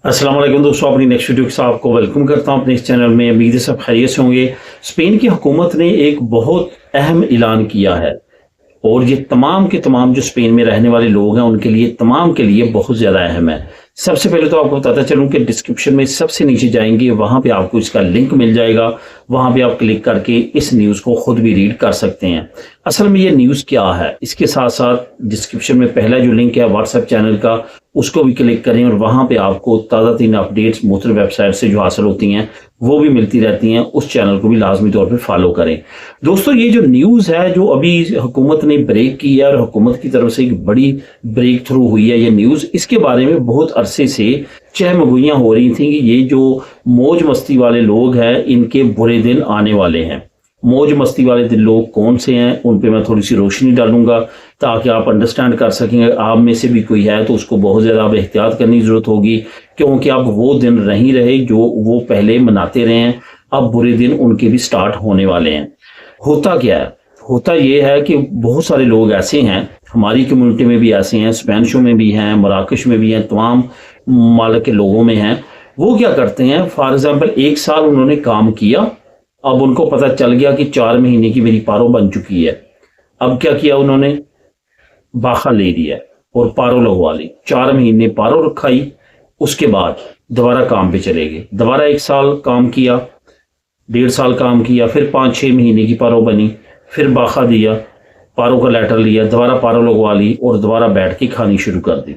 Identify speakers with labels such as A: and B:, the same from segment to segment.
A: अस्सलाम वालेकुम दोस्तों, अपनी नेक्स्ट वीडियो के साथ आपको वेलकम करता हूं अपने इस चैनल में। उम्मीद है सब खैरियत से होंगे। स्पेन की हुकूमत ने एक बहुत अहम ऐलान किया है और ये तमाम के तमाम जो स्पेन में रहने वाले लोग हैं उनके लिए, तमाम के लिए बहुत ज़्यादा अहम है। सबसे पहले तो आपको बताता चलूं कि डिस्क्रिप्शन में सबसे नीचे जाएंगे, वहां पे आपको इसका लिंक मिल जाएगा। वहां पे आप क्लिक करके इस न्यूज़ को खुद भी रीड कर सकते हैं। असल में ये न्यूज़ क्या है, इसके साथ साथ डिस्क्रिप्शन में पहला जो लिंक है व्हाट्सएप चैनल का, उसको भी क्लिक करें और वहां पे आपको ताज़ा तीन अपडेट्स मुख्तलिफ वेबसाइट से जो हासिल होती हैं वो भी मिलती रहती हैं। उस चैनल को भी लाजमी तौर पे फॉलो करें। दोस्तों, ये जो न्यूज़ है जो अभी हुकूमत ने ब्रेक की है और हुकूमत की तरफ से एक बड़ी ब्रेक थ्रू हुई है ये न्यूज़, इसके बारे में बहुत अरसे से चहमगोइयां हो रही थी कि ये जो मौज मस्ती वाले लोग हैं इनके बुरे दिन आने वाले हैं। मौज मस्ती वाले लोग कौन से हैं उन पे मैं थोड़ी सी रोशनी डालूंगा ताकि आप अंडरस्टैंड कर सकेंगे। आप में से भी कोई है तो उसको बहुत ज़्यादा अब एहतियात करने की ज़रूरत होगी, क्योंकि अब वो दिन नहीं रहे जो वो पहले मनाते रहे हैं। अब बुरे दिन उनके भी स्टार्ट होने वाले हैं। होता क्या है, होता ये है कि बहुत सारे लोग ऐसे हैं, हमारी कम्युनिटी में भी ऐसे हैं, स्पेनिशों में भी हैं, मराकश में भी हैं, तमाम मालिक के लोगों में हैं। वो क्या करते हैं, फॉर एग्जाम्पल 1 साल उन्होंने काम किया, अब उनको पता चल गया कि 4 महीने की मेरी पारो बन चुकी है। अब क्या किया उन्होंने, बाखा ले लिया और पारो लगवा ली। 4 महीने पारो रखाई, उसके बाद दोबारा काम पे चले गए। दोबारा 1 साल काम किया, 1.5 साल काम किया, फिर 5-6 महीने की पारो बनी, फिर बाखा दिया, पारो का लेटर लिया, दोबारा पारो लगवा ली और दोबारा बैठ के खानी शुरू कर दी।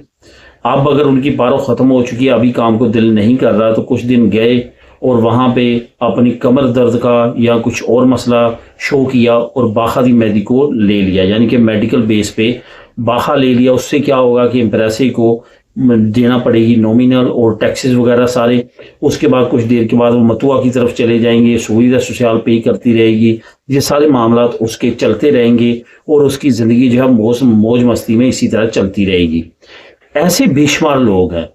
A: अब अगर उनकी पारो ख़त्म हो चुकी है, अभी काम को दिल नहीं कर रहा, तो कुछ दिन गए और वहाँ पे अपनी कमर दर्द का या कुछ और मसला शो किया और बाखा दी मेडी को ले लिया, यानी कि मेडिकल बेस पे बाखा ले लिया। उससे क्या होगा कि एम्प्रेसे को देना पड़ेगी नॉमिनल और टैक्सेस वगैरह सारे। उसके बाद कुछ देर के बाद वो मतुआ की तरफ चले जाएंगे, सुविधा सोशल पे करती रहेगी, ये सारे मामला उसके चलते रहेंगे और उसकी ज़िंदगी जो है मौज मस्ती में इसी तरह चलती रहेगी। ऐसे बेशुमार लोग हैं।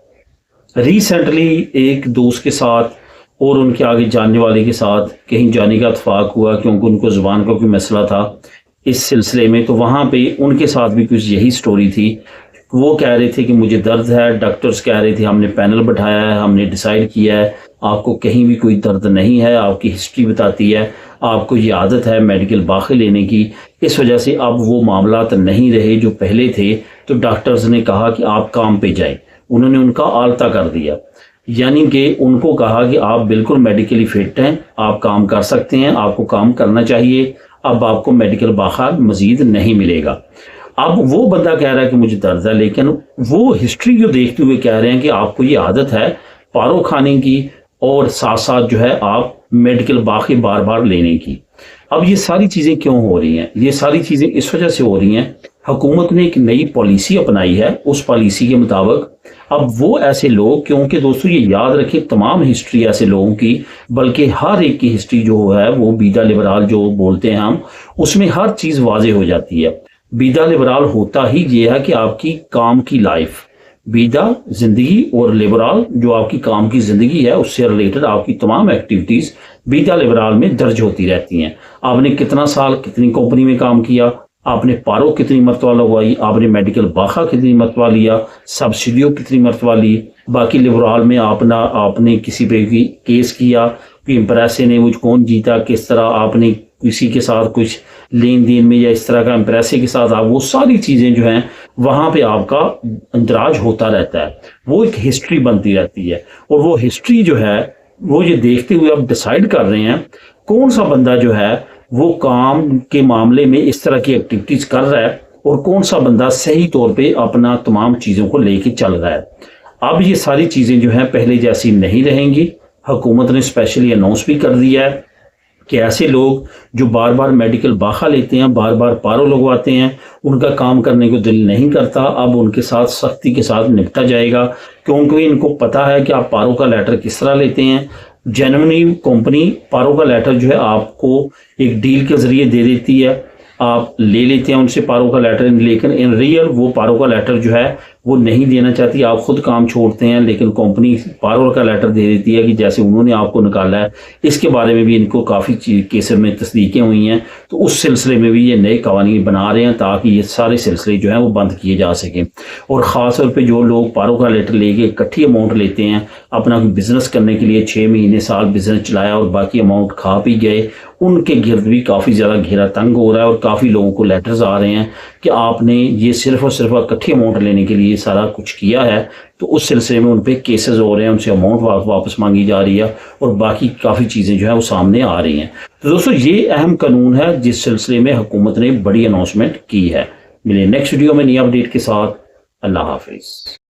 A: रिसेंटली एक दोस्त के साथ और उनके आगे जानने वाले के साथ कहीं जाने का इत्तेफाक हुआ, क्योंकि उनको ज़ुबान का कोई मसला था इस सिलसिले में। तो वहाँ पे उनके साथ भी कुछ यही स्टोरी थी। वो कह रहे थे कि मुझे दर्द है, डॉक्टर्स कह रहे थे हमने पैनल बैठाया है, हमने डिसाइड किया है आपको कहीं भी कोई दर्द नहीं है, आपकी हिस्ट्री बताती है, आपको ये आदत है मेडिकल बाखे लेने की। इस वजह से अब वो मामलात नहीं रहे जो पहले थे। तो डॉक्टर्स ने कहा कि आप काम पे जाएं। उन्होंने उनका आलता कर दिया, यानी कि उनको कहा कि आप बिल्कुल मेडिकली फिट हैं, आप काम कर सकते हैं, आपको काम करना चाहिए, अब आपको मेडिकल बाखा मजीद नहीं मिलेगा। अब वो बंदा कह रहा है कि मुझे दर्द है, लेकिन वो हिस्ट्री जो देखते हुए कह रहे हैं कि आपको ये आदत है पारो खाने की और साथ साथ जो है आप मेडिकल बाकी बार बार लेने की। अब ये सारी चीज़ें क्यों हो रही हैं, ये सारी चीज़ें इस वजह से हो रही हैं, हुकूमत ने एक नई पॉलिसी अपनाई है। उस पॉलिसी के मुताबिक अब वो ऐसे लोग, क्योंकि दोस्तों ये याद रखें तमाम हिस्ट्री ऐसे लोगों की, बल्कि हर एक की हिस्ट्री जो है वो बीदा लिबराल जो बोलते हैं हम, उसमें हर चीज़ वाजे हो जाती है। बीदा लिबराल होता ही ये है कि आपकी काम की लाइफ, बीदा जिंदगी और लिबराल जो आपकी काम की जिंदगी है उससे रिलेटेड आपकी तमाम एक्टिविटीज बीदा लिबराल में दर्ज होती रहती हैं। आपने कितना साल कितनी कंपनी में काम किया, आपने पारो कितनी मरतबा लगवाई, आपने मेडिकल बाखा कितनी मरतबा लिया, सब्सिडियो कितनी मरतबा ली, बाकी लिबराल में आपने किसी पे भी केस किया कि एम्प्रेसे ने मुझ कौन जीता, किस तरह आपने किसी के साथ कुछ लेन देन में या इस तरह का एम्प्रेसे के साथ आप, वो सारी चीज़ें जो हैं वहाँ पे आपका अंदराज होता रहता है। वो एक हिस्ट्री बनती रहती है और वो हिस्ट्री जो है वो ये देखते हुए अब डिसाइड कर रहे हैं कौन सा बंदा जो है वो काम के मामले में इस तरह की एक्टिविटीज कर रहा है और कौन सा बंदा सही तौर पे अपना तमाम चीज़ों को लेके चल रहा है। अब ये सारी चीज़ें जो हैं पहले जैसी नहीं रहेंगी। हुकूमत ने स्पेशली अनाउंस भी कर दिया है कि ऐसे लोग जो बार बार मेडिकल बाखा लेते हैं, बार बार पारो लगवाते हैं, उनका काम करने को दिल नहीं करता, अब उनके साथ सख्ती के साथ निपटा जाएगा, क्योंकि इनको पता है कि आप पारो का लेटर किस तरह लेते हैं। जेन्युइनली कंपनी पारो का लेटर जो है आपको एक डील के जरिए दे देती है, आप ले लेते हैं उनसे पारो का लेटर, लेकिन इन रियल वो पारो का लेटर जो है وہ نہیں دینا چاہتی، آپ خود کام چھوڑتے ہیں، لیکن کمپنی پارول کا لیٹر دے دیتی ہے کہ جیسے انہوں نے آپ کو نکالا ہے۔ اس کے بارے میں بھی ان کو کافی کیسز میں تصدیقیں ہوئی ہیں، تو اس سلسلے میں بھی یہ نئے قوانین بنا رہے ہیں تاکہ یہ سارے سلسلے جو ہیں وہ بند کیے جا سکیں۔ اور خاص طور پہ جو لوگ پارول کا لیٹر لے کے اکٹھی اماؤنٹ لیتے ہیں اپنا بزنس کرنے کے لیے، 6 مہینے سال بزنس چلایا اور باقی اماؤنٹ کھا پی گئے، ان کے گرد بھی کافی زیادہ گھیرا تنگ ہو رہا ہے، اور کافی لوگوں کو لیٹرز آ رہے ہیں کہ آپ نے یہ صرف اور صرف اکٹھی اماؤنٹ لینے کے لیے سارا کچھ کیا ہے۔ تو اس سلسلے میں ان پہ کیسز ہو رہے ہیں، ان سے اماؤنٹ واپس مانگی جا رہی ہے، اور باقی کافی چیزیں جو ہیں وہ سامنے آ رہی ہیں۔ تو دوستو یہ اہم قانون ہے جس سلسلے میں حکومت نے بڑی اناؤنسمنٹ کی ہے۔ ملیں نیکسٹ ویڈیو میں نئی اپڈیٹ کے ساتھ۔ اللہ حافظ۔